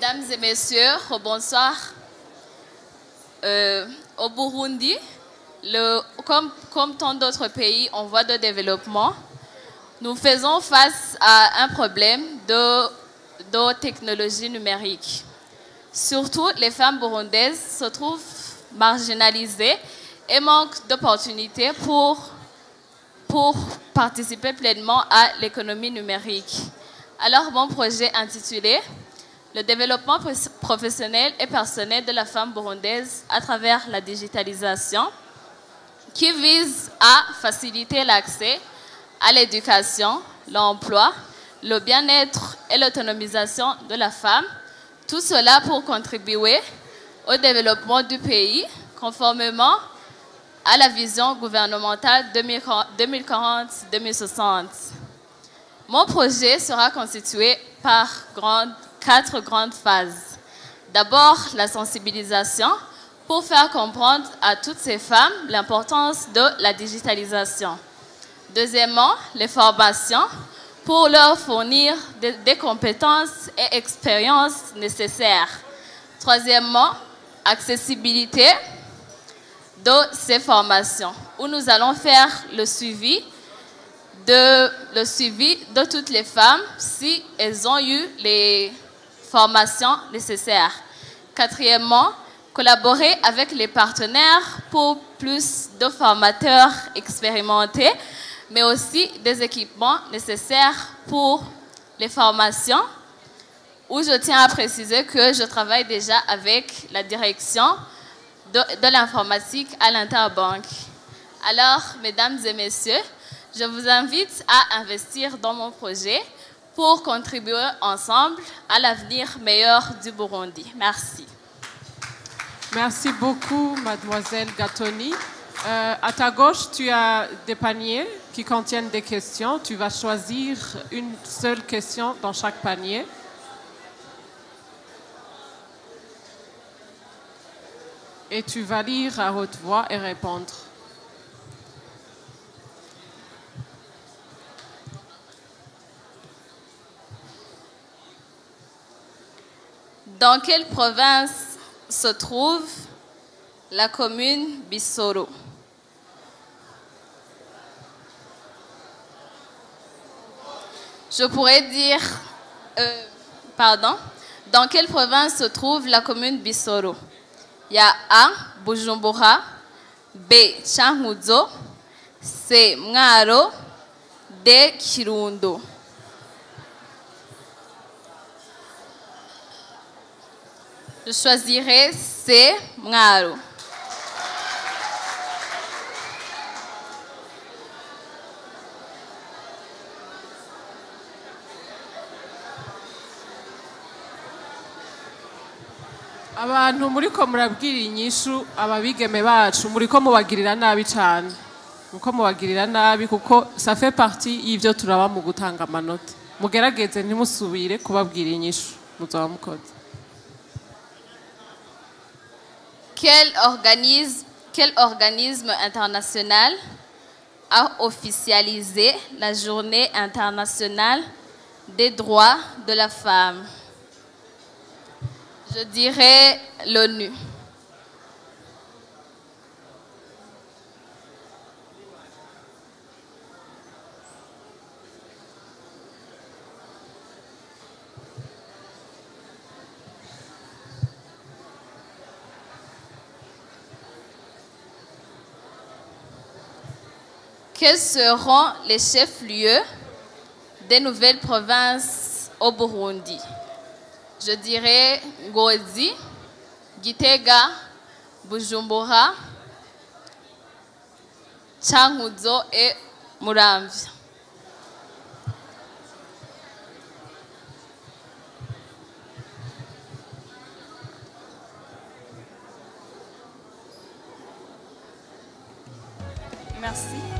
Mesdames et messieurs, bonsoir. Au Burundi, comme tant d'autres pays en voie de développement, nous faisons face à un problème de technologie numérique. Surtout, les femmes burundaises se trouvent marginalisées et manquent d'opportunités pour participer pleinement à l'économie numérique. Alors, mon projet intitulé « Le développement professionnel et personnel de la femme burundaise à travers la digitalisation » qui vise à faciliter l'accès à l'éducation, l'emploi, le bien-être et l'autonomisation de la femme, tout cela pour contribuer au développement du pays conformément à la vision gouvernementale 2040-2060. Mon projet sera constitué par 4 grandes phases. D'abord, la sensibilisation pour faire comprendre à toutes ces femmes l'importance de la digitalisation. Deuxièmement, les formations pour leur fournir des compétences et expériences nécessaires. Troisièmement, accessibilité de ces formations, où nous allons faire le suivi de toutes les femmes si elles ont eu les formations nécessaires. Quatrièmement, collaborer avec les partenaires pour plus de formateurs expérimentés, mais aussi des équipements nécessaires pour les formations, où je tiens à préciser que je travaille déjà avec la direction de l'informatique à l'Interbank. Alors, mesdames et messieurs, je vous invite à investir dans mon projet pour contribuer ensemble à l'avenir meilleur du Burundi. Merci. Merci beaucoup, mademoiselle Gatoni. À ta gauche, tu as des paniers qui contiennent des questions. Tu vas choisir une seule question dans chaque panier. Et tu vas lire à haute voix et répondre. Dans quelle province se trouve la commune Bissoro? Je pourrais dire, dans quelle province se trouve la commune Bissoro? Il y a A, Bujumbura, B, Chankuzo, C, Mwaro, D, Kirundo. Je choisirai C, Mwaro. Abantu muriko murabwira inyishu ababigeme bacu muriko mubagirira nabi cyane. Muko mubagirira nabi kuko ça fait partie y'ivyo turaba mu gutanga amanota. Mugerageze ntimusubire kubabwira inyishu muzoba mukoze. Quel organisme international a officialisé la Journée internationale des droits de la femme? Je dirais l'ONU. Quels seront les chefs-lieux des nouvelles provinces au Burundi? Je dirais Ngozi, Gitega, Bujumbura, Chankuzo et Muramvya. Merci.